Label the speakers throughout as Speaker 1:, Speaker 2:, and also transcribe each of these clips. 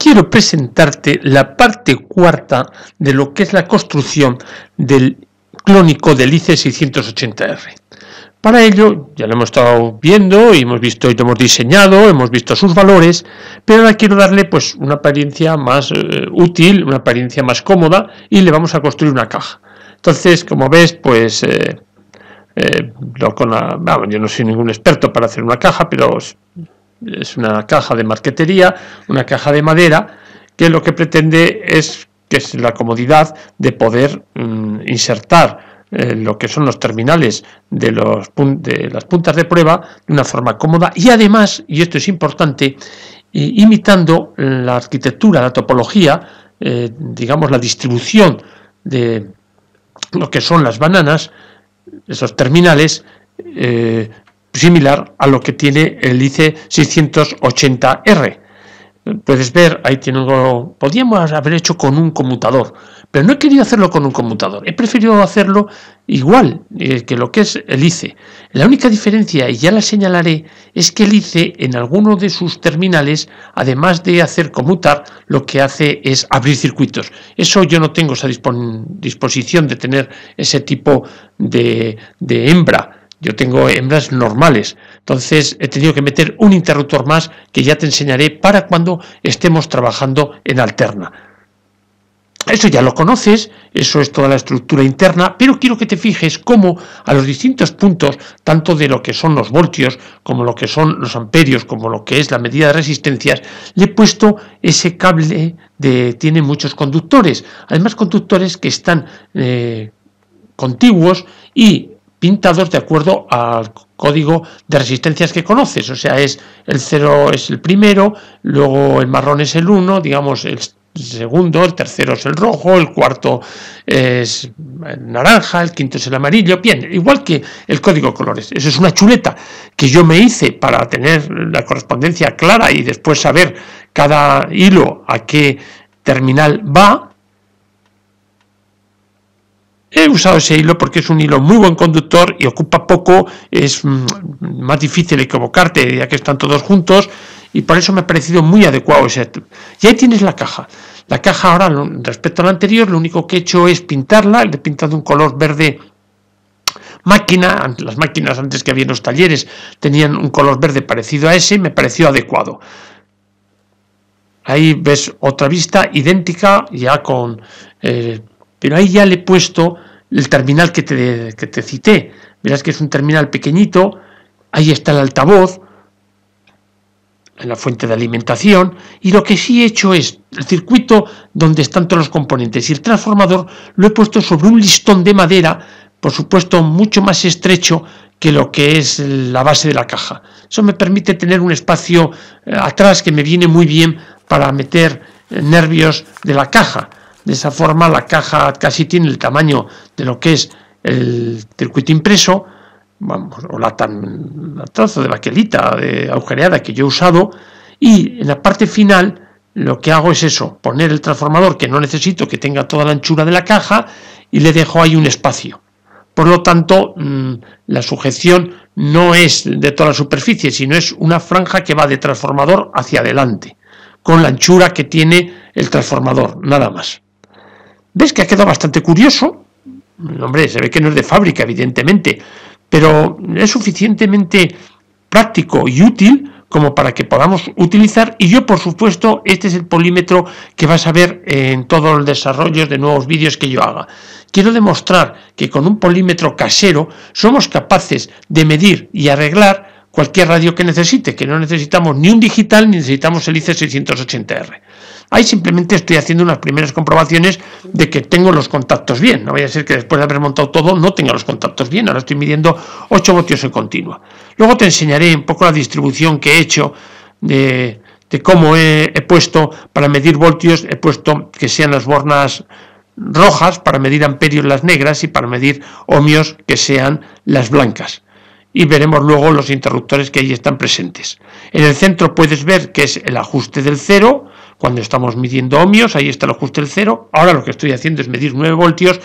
Speaker 1: quiero presentarte la parte cuarta de lo que es la construcción del clónico del ICE 680R. Para ello, ya lo hemos estado viendo y hemos visto y lo hemos diseñado, hemos visto sus valores, pero ahora quiero darle pues una apariencia más útil, una apariencia más cómoda, y le vamos a construir una caja. Entonces, como ves, pues yo no soy ningún experto para hacer una caja, pero es una caja de marquetería, una caja de madera, que lo que pretende es la comodidad de poder insertar lo que son los terminales de las puntas de prueba de una forma cómoda y además, y esto es importante, imitando la arquitectura, la topología, digamos la distribución de lo que son las bananas, esos terminales, similar a lo que tiene el ICE 680R. Puedes ver, ahí podríamos haber hecho con un conmutador, pero no he querido hacerlo con un conmutador, he preferido hacerlo igual que lo que es el ICE. La única diferencia, y ya la señalaré, es que el ICE en alguno de sus terminales, además de hacer conmutar, lo que hace es abrir circuitos. Eso yo no tengo esa disposición de tener ese tipo de hembra. Yo tengo hembras normales, entonces he tenido que meter un interruptor más que ya te enseñaré para cuando estemos trabajando en alterna. Eso ya lo conoces, eso es toda la estructura interna, pero quiero que te fijes cómo a los distintos puntos, tanto de lo que son los voltios, como lo que son los amperios, como lo que es la medida de resistencias, le he puesto ese cable tiene muchos conductores, además conductores que están contiguos y pintados de acuerdo al código de resistencias que conoces, o sea, el 0 es el primero, luego el marrón es el 1, digamos el segundo, el tercero es el rojo, el cuarto es el naranja, el quinto es el amarillo, bien, igual que el código de colores. Eso es una chuleta que yo me hice para tener la correspondencia clara y después saber cada hilo a qué terminal va. He usado ese hilo porque es un hilo muy buen conductor y ocupa poco, es más difícil equivocarte ya que están todos juntos y por eso me ha parecido muy adecuado ese. Y ahí tienes la caja. La caja ahora, respecto a la anterior, lo único que he hecho es pintarla, le he pintado un color verde máquina. Las máquinas antes que había en los talleres tenían un color verde parecido a ese y me pareció adecuado. Ahí ves otra vista idéntica ya con... pero ahí ya le he puesto el terminal que te cité. Verás que es un terminal pequeñito, ahí está el altavoz, en la fuente de alimentación, y lo que sí he hecho es el circuito donde están todos los componentes y el transformador lo he puesto sobre un listón de madera, por supuesto mucho más estrecho que lo que es la base de la caja. Eso me permite tener un espacio atrás que me viene muy bien para meter nervios de la caja. De esa forma la caja casi tiene el tamaño de lo que es el circuito impreso, vamos, o la trozo de baquelita agujereada que yo he usado, y en la parte final lo que hago es eso, poner el transformador que no necesito que tenga toda la anchura de la caja y le dejo ahí un espacio. Por lo tanto, la sujeción no es de toda la superficie, sino es una franja que va de transformador hacia adelante, con la anchura que tiene el transformador, nada más. ¿Ves que ha quedado bastante curioso? Hombre, se ve que no es de fábrica, evidentemente, pero es suficientemente práctico y útil como para que podamos utilizar. Y yo, por supuesto, este es el polímetro que vas a ver en todos los desarrollos de nuevos vídeos que yo haga. Quiero demostrar que con un polímetro casero somos capaces de medir y arreglar cualquier radio que necesite, que no necesitamos ni un digital ni necesitamos el ICE 680R. Ahí simplemente estoy haciendo unas primeras comprobaciones de que tengo los contactos bien. No vaya a ser que después de haber montado todo no tenga los contactos bien. Ahora estoy midiendo 8 voltios en continua. Luego te enseñaré un poco la distribución que he hecho de cómo he puesto para medir voltios. He puesto que sean las bornas rojas para medir amperios las negras y para medir ohmios que sean las blancas. Y veremos luego los interruptores que ahí están presentes. En el centro puedes ver que es el ajuste del cero. Cuando estamos midiendo ohmios, ahí está el ajuste del cero. Ahora lo que estoy haciendo es medir 9 voltios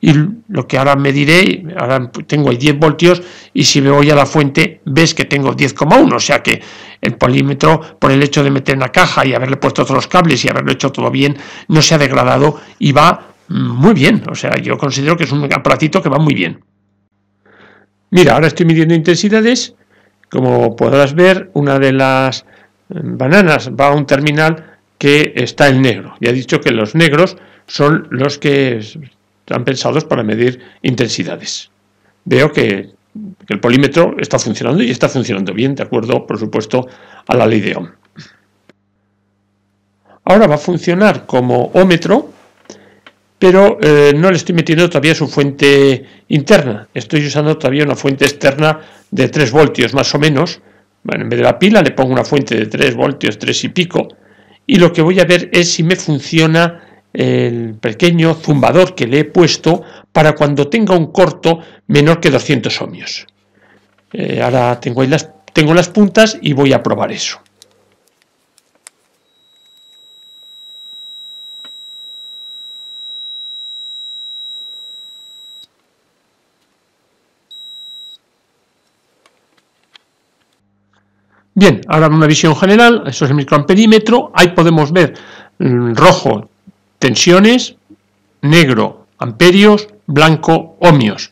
Speaker 1: y lo que ahora mediré, ahora tengo ahí 10 voltios y si me voy a la fuente ves que tengo 10,1, o sea que el polímetro, por el hecho de meter en la caja y haberle puesto todos los cables y haberlo hecho todo bien, no se ha degradado y va muy bien. O sea, yo considero que es un aparatito que va muy bien. Mira, ahora estoy midiendo intensidades. Como podrás ver, una de las bananas va a un terminal que está en negro. Ya he dicho que los negros son los que están pensados para medir intensidades. Veo que el polímetro está funcionando y está funcionando bien, de acuerdo, por supuesto, a la ley de Ohm. Ahora va a funcionar como ómetro, pero no le estoy metiendo todavía su fuente interna. Estoy usando todavía una fuente externa de 3 voltios más o menos. Bueno, en vez de la pila le pongo una fuente de 3 voltios, 3 y pico, y lo que voy a ver es si me funciona el pequeño zumbador que le he puesto para cuando tenga un corto menor que 200 ohmios. Ahora tengo ahí las puntas y voy a probar eso. Bien, ahora una visión general, eso es el microamperímetro, ahí podemos ver rojo tensiones, negro amperios, blanco ohmios,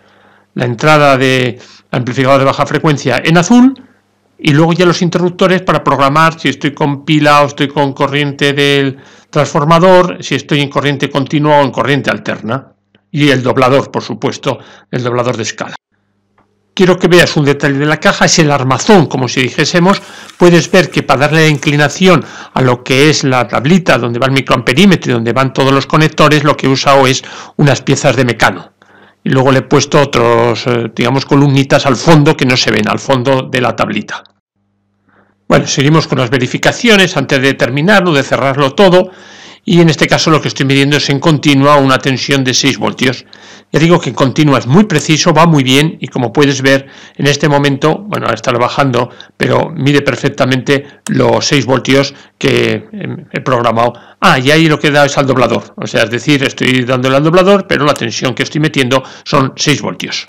Speaker 1: la entrada de amplificador de baja frecuencia en azul y luego ya los interruptores para programar si estoy con pila o estoy con corriente del transformador, si estoy en corriente continua o en corriente alterna y el doblador, por supuesto, el doblador de escala. Quiero que veas un detalle de la caja, es el armazón, como si dijésemos. Puedes ver que para darle la inclinación a lo que es la tablita donde va el microamperímetro y donde van todos los conectores, lo que he usado es unas piezas de mecano. Y luego le he puesto otros, digamos, columnitas al fondo que no se ven, al fondo de la tablita. Bueno, seguimos con las verificaciones antes de terminarlo, de cerrarlo todo. Y en este caso lo que estoy midiendo es en continua una tensión de 6 voltios. Ya digo que en continua es muy preciso, va muy bien y como puedes ver en este momento, bueno, ahora está bajando, pero mide perfectamente los 6 voltios que he programado. Y ahí lo que da es al doblador, o sea, es decir, estoy dándole al doblador, pero la tensión que estoy metiendo son 6 voltios.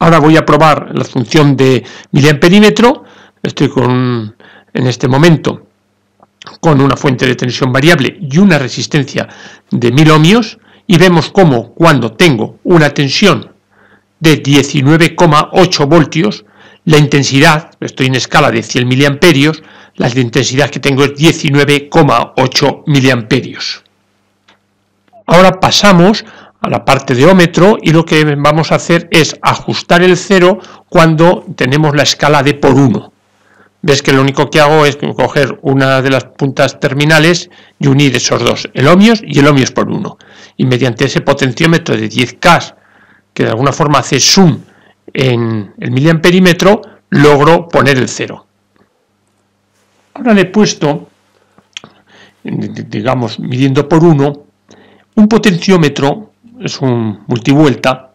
Speaker 1: Ahora voy a probar la función de miliamperímetro. Estoy en este momento con una fuente de tensión variable y una resistencia de 1000 ohmios y vemos cómo cuando tengo una tensión de 19,8 voltios, la intensidad, estoy en escala de 100 miliamperios, la intensidad que tengo es 19,8 miliamperios. Ahora pasamos a la parte de ómetro y lo que vamos a hacer es ajustar el cero cuando tenemos la escala de por 1. Ves que lo único que hago es coger una de las puntas terminales y unir esos dos, el ohmios y el ohmios por 1. Y mediante ese potenciómetro de 10K, que de alguna forma hace zoom en el miliamperímetro, logro poner el cero. Ahora le he puesto, digamos, midiendo por 1, un potenciómetro, es un multivuelta,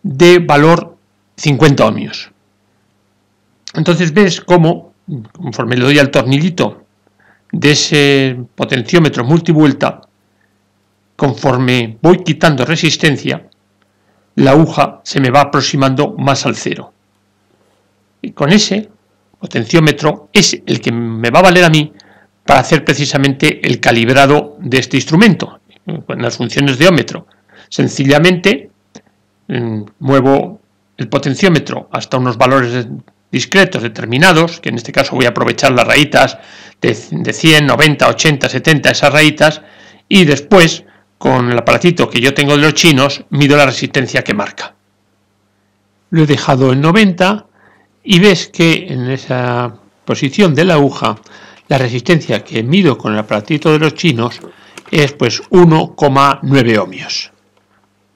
Speaker 1: de valor 50 ohmios. Entonces ves cómo, conforme le doy al tornillito de ese potenciómetro multivuelta, conforme voy quitando resistencia, la aguja se me va aproximando más al cero. Y con ese potenciómetro es el que me va a valer a mí para hacer precisamente el calibrado de este instrumento, con las funciones de ómetro. Sencillamente muevo el potenciómetro hasta unos valores discretos determinados, que en este caso voy a aprovechar las rayitas de 100, 90, 80, 70, esas rayitas, y después, con el aparatito que yo tengo de los chinos, mido la resistencia que marca. Lo he dejado en 90 y ves que en esa posición de la aguja, la resistencia que mido con el aparatito de los chinos es pues 1,9 ohmios.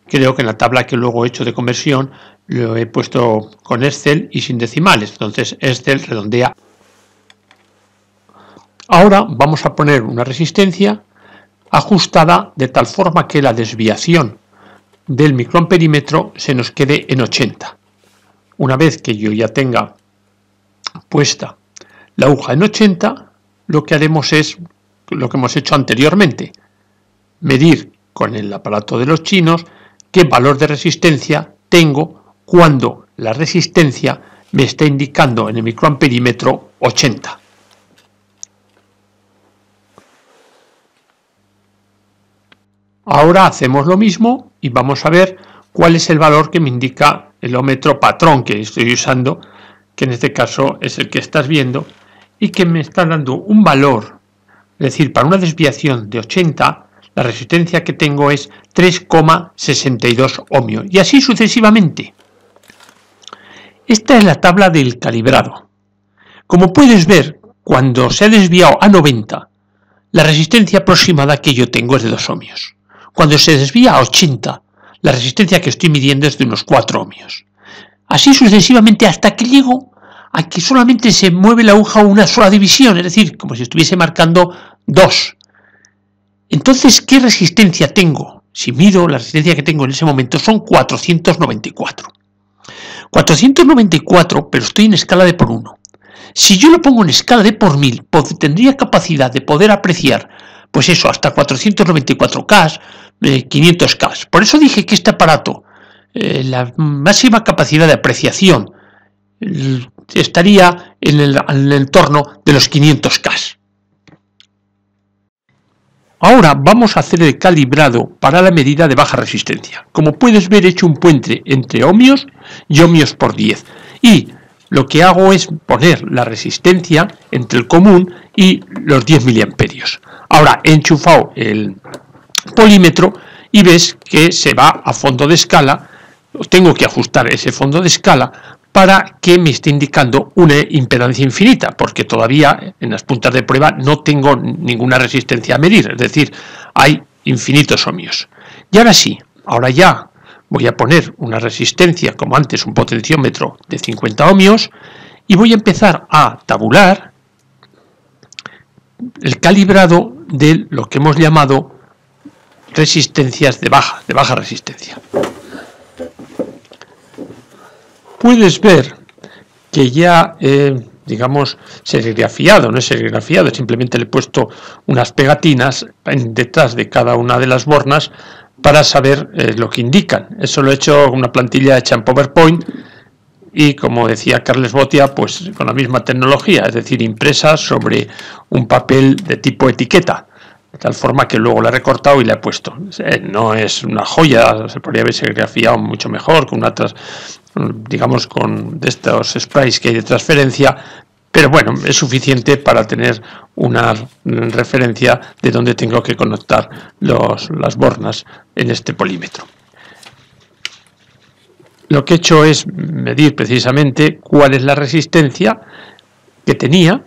Speaker 1: Creo que en la tabla que luego he hecho de conversión lo he puesto con Excel y sin decimales, entonces Excel redondea. Ahora vamos a poner una resistencia ajustada de tal forma que la desviación del microamperímetro se nos quede en 80. Una vez que yo ya tenga puesta la aguja en 80, lo que haremos es lo que hemos hecho anteriormente, medir con el aparato de los chinos qué valor de resistencia tengo cuando la resistencia me está indicando en el microamperímetro 80. Ahora hacemos lo mismo y vamos a ver cuál es el valor que me indica el ohmómetro patrón que estoy usando, que en este caso es el que estás viendo, y que me está dando un valor, es decir, para una desviación de 80, la resistencia que tengo es 3,62 ohmios, y así sucesivamente. Esta es la tabla del calibrado. Como puedes ver, cuando se ha desviado a 90, la resistencia aproximada que yo tengo es de 2 ohmios. Cuando se desvía a 80, la resistencia que estoy midiendo es de unos 4 ohmios. Así sucesivamente hasta que llego a que solamente se mueve la aguja una sola división, es decir, como si estuviese marcando 2. Entonces, ¿qué resistencia tengo? Si mido, la resistencia que tengo en ese momento son 494. 494, pero estoy en escala de por 1. Si yo lo pongo en escala de por 1000, tendría capacidad de poder apreciar, pues eso, hasta 494K, 500K. Por eso dije que este aparato, la máxima capacidad de apreciación, estaría en el entorno de los 500K. Ahora vamos a hacer el calibrado para la medida de baja resistencia. Como puedes ver, he hecho un puente entre ohmios y ohmios por 10. Y lo que hago es poner la resistencia entre el común y los 10 miliamperios. Ahora he enchufado el polímetro y ves que se va a fondo de escala. Tengo que ajustar ese fondo de escala para que me esté indicando una impedancia infinita, porque todavía en las puntas de prueba no tengo ninguna resistencia a medir, es decir, hay infinitos ohmios. Y ahora sí, ahora ya voy a poner una resistencia, como antes un potenciómetro de 50 ohmios, y voy a empezar a tabular el calibrado de lo que hemos llamado resistencias de baja resistencia. Puedes ver que ya digamos, serigrafiado, no es serigrafiado, simplemente le he puesto unas pegatinas detrás de cada una de las bornas para saber lo que indican. Eso lo he hecho con una plantilla hecha en PowerPoint y, como decía Carles Botia, pues con la misma tecnología, es decir, impresa sobre un papel de tipo etiqueta, de tal forma que luego la he recortado y la he puesto. No es una joya, se podría haber serigrafiado mucho mejor, con otras, digamos, con de estos sprays que hay de transferencia, pero bueno, es suficiente para tener una referencia de dónde tengo que conectar las bornas en este polímetro. Lo que he hecho es medir precisamente cuál es la resistencia que tenía,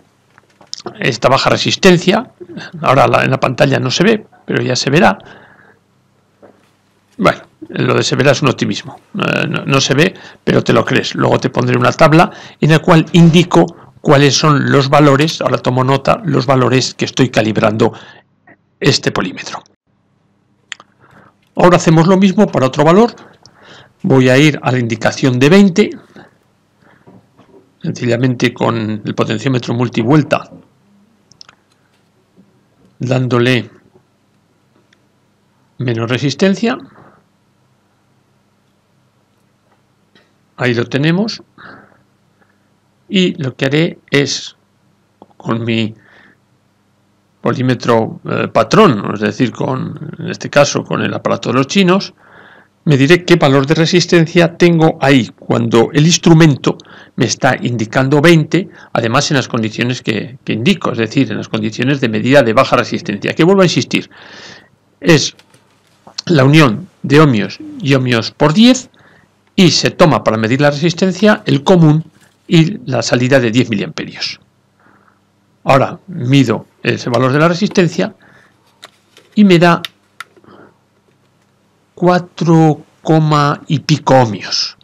Speaker 1: esta baja resistencia. Ahora en la pantalla no se ve, pero ya se verá. Bueno, lo de se verá es un optimismo, no se ve, pero te lo crees. Luego te pondré una tabla en la cual indico cuáles son los valores, ahora tomo nota, los valores que estoy calibrando este polímetro. Ahora hacemos lo mismo para otro valor. Voy a ir a la indicación de 20, sencillamente con el potenciómetro multivuelta, dándole menos resistencia. Ahí lo tenemos. Y lo que haré es, con mi polímetro patrón, es decir, en este caso con el aparato de los chinos, mediré qué valor de resistencia tengo ahí cuando el instrumento me está indicando 20, además en las condiciones que indico, es decir, en las condiciones de medida de baja resistencia, que vuelvo a insistir, es la unión de ohmios y ohmios por 10, y se toma para medir la resistencia el común y la salida de 10 miliamperios. Ahora mido ese valor de la resistencia y me da 4, y pico ohmios.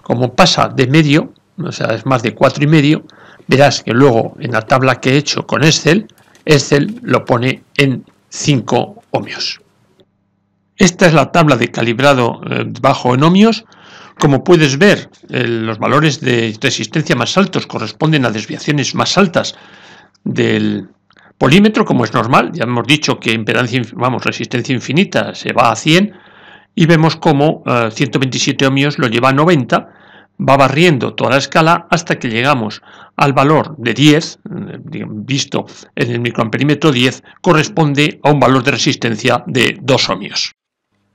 Speaker 1: Como pasa de medio, o sea, es más de 4,5, verás que luego en la tabla que he hecho con Excel lo pone en 5 ohmios. Esta es la tabla de calibrado bajo en ohmios. Como puedes ver, los valores de resistencia más altos corresponden a desviaciones más altas del polímetro, como es normal. Ya hemos dicho que impedancia, resistencia infinita se va a 100 y vemos como 127 ohmios lo lleva a 90, va barriendo toda la escala hasta que llegamos al valor de 10, visto en el microamperímetro 10, corresponde a un valor de resistencia de 2 ohmios.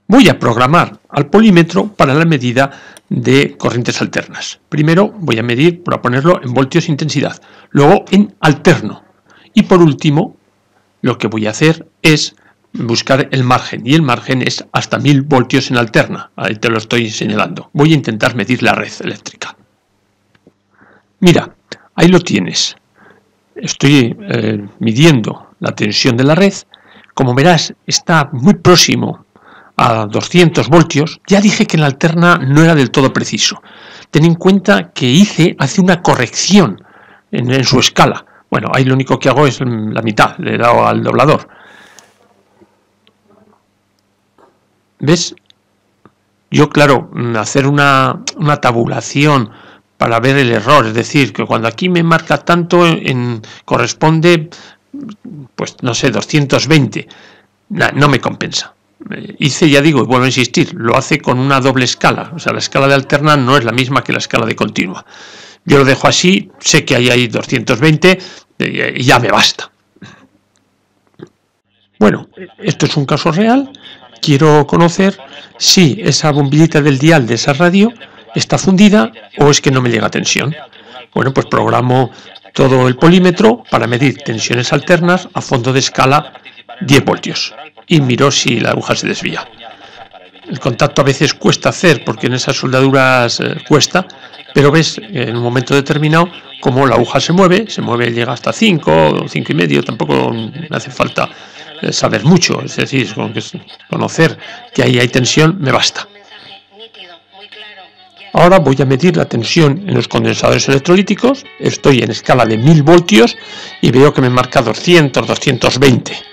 Speaker 1: Voy a programar al polímetro para la medida de corrientes alternas. Primero voy a medir, para ponerlo en voltios intensidad, luego en alterno. Y por último, lo que voy a hacer es buscar el margen, y el margen es hasta 1000 voltios en alterna. Ahí te lo estoy señalando. Voy a intentar medir la red eléctrica. Mira, ahí lo tienes. Estoy midiendo la tensión de la red. Como verás, está muy próximo a 200 voltios. Ya dije que en la alterna no era del todo preciso. Ten en cuenta que hace una corrección en su escala. Bueno, ahí lo único que hago es la mitad, le he dado al doblador. ¿Ves? Yo, claro, hacer una tabulación para ver el error, es decir, que cuando aquí me marca tanto, corresponde, pues no sé, 220, no me compensa. Ya digo, y vuelvo a insistir, lo hace con una doble escala, o sea, la escala de alterna no es la misma que la escala de continua. Yo lo dejo así, sé que hay ahí 220 y ya me basta. Bueno, esto es un caso real. Quiero conocer si esa bombillita del dial de esa radio está fundida o es que no me llega tensión. Bueno, pues programo todo el polímetro para medir tensiones alternas a fondo de escala 10 voltios y miro si la aguja se desvía. El contacto a veces cuesta hacer porque en esas soldaduras cuesta, pero ves en un momento determinado como la aguja se mueve, llega hasta 5 o 5 y medio, tampoco me hace falta saber mucho, es decir, conocer que ahí hay tensión me basta. Ahora voy a medir la tensión en los condensadores electrolíticos, estoy en escala de 1000 voltios y veo que me marca 200, 220.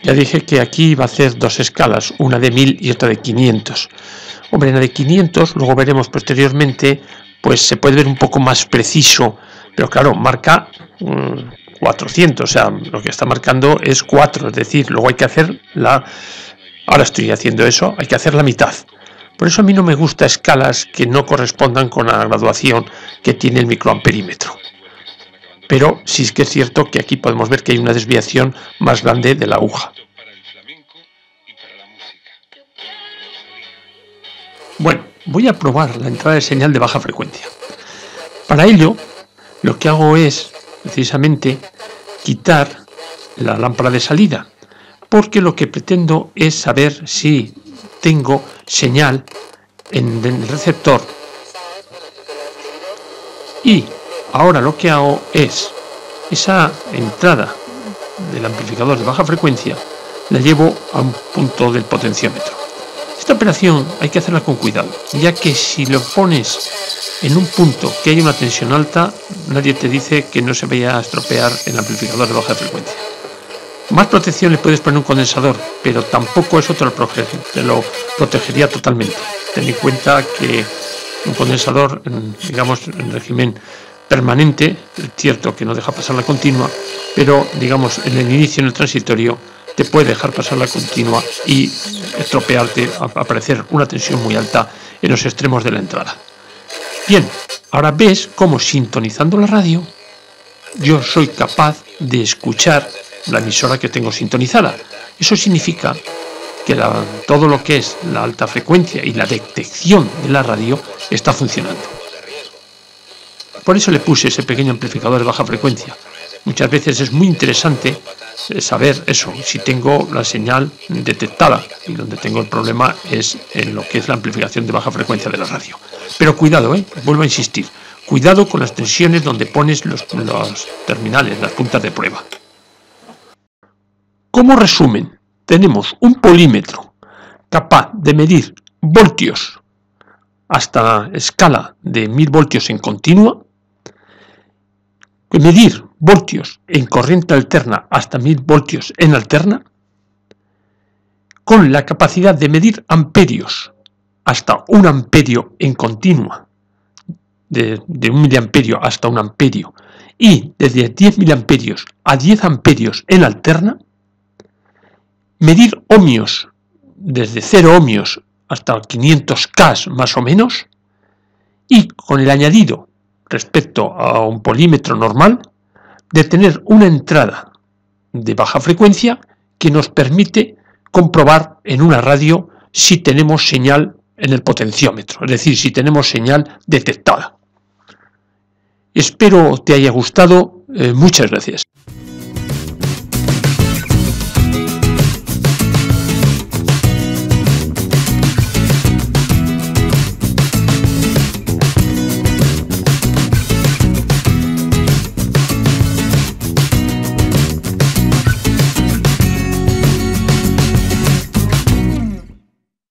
Speaker 1: Ya dije que aquí va a hacer dos escalas, una de 1000 y otra de 500. Hombre, en la de 500, luego veremos posteriormente, pues se puede ver un poco más preciso, pero claro, marca 400, o sea, lo que está marcando es 4, es decir, luego hay que hacer ahora estoy haciendo eso, hay que hacer la mitad. Por eso a mí no me gusta escalas que no correspondan con la graduación que tiene el microamperímetro. Pero sí es que es cierto que aquí podemos ver que hay una desviación más grande de la aguja. Bueno, voy a probar la entrada de señal de baja frecuencia. Para ello, lo que hago es, precisamente, quitar la lámpara de salida, porque lo que pretendo es saber si tengo señal en el receptor. Y ahora lo que hago es, esa entrada del amplificador de baja frecuencia la llevo a un punto del potenciómetro. Esta operación hay que hacerla con cuidado, ya que si lo pones en un punto que hay una tensión alta, nadie te dice que no se vaya a estropear el amplificador de baja frecuencia. Más protección le puedes poner un condensador, pero tampoco eso te lo protegería totalmente. Ten en cuenta que un condensador, digamos, en régimen permanente, es cierto que no deja pasar la continua, pero digamos en el inicio, en el transitorio, te puede dejar pasar la continua y estropearte, aparecer una tensión muy alta en los extremos de la entrada. Bien, ahora ves cómo sintonizando la radio yo soy capaz de escuchar la emisora que tengo sintonizada. Eso significa que todo lo que es la alta frecuencia y la detección de la radio está funcionando. Por eso le puse ese pequeño amplificador de baja frecuencia. Muchas veces es muy interesante saber eso, si tengo la señal detectada, y donde tengo el problema es en lo que es la amplificación de baja frecuencia de la radio. Pero cuidado, vuelvo a insistir, cuidado con las tensiones donde pones los terminales, las puntas de prueba. Como resumen, tenemos un polímetro capaz de medir voltios hasta escala de 1000 voltios en continua, medir voltios en corriente alterna hasta 1000 voltios en alterna, con la capacidad de medir amperios hasta 1 amperio en continua, de 1 miliamperio hasta 1 amperio y desde 10 miliamperios a 10 amperios en alterna, medir ohmios desde 0 ohmios hasta 500K más o menos, y con el añadido respecto a un polímetro normal de tener una entrada de baja frecuencia que nos permite comprobar en una radio si tenemos señal en el potenciómetro, es decir, si tenemos señal detectada. Espero te haya gustado. Muchas gracias.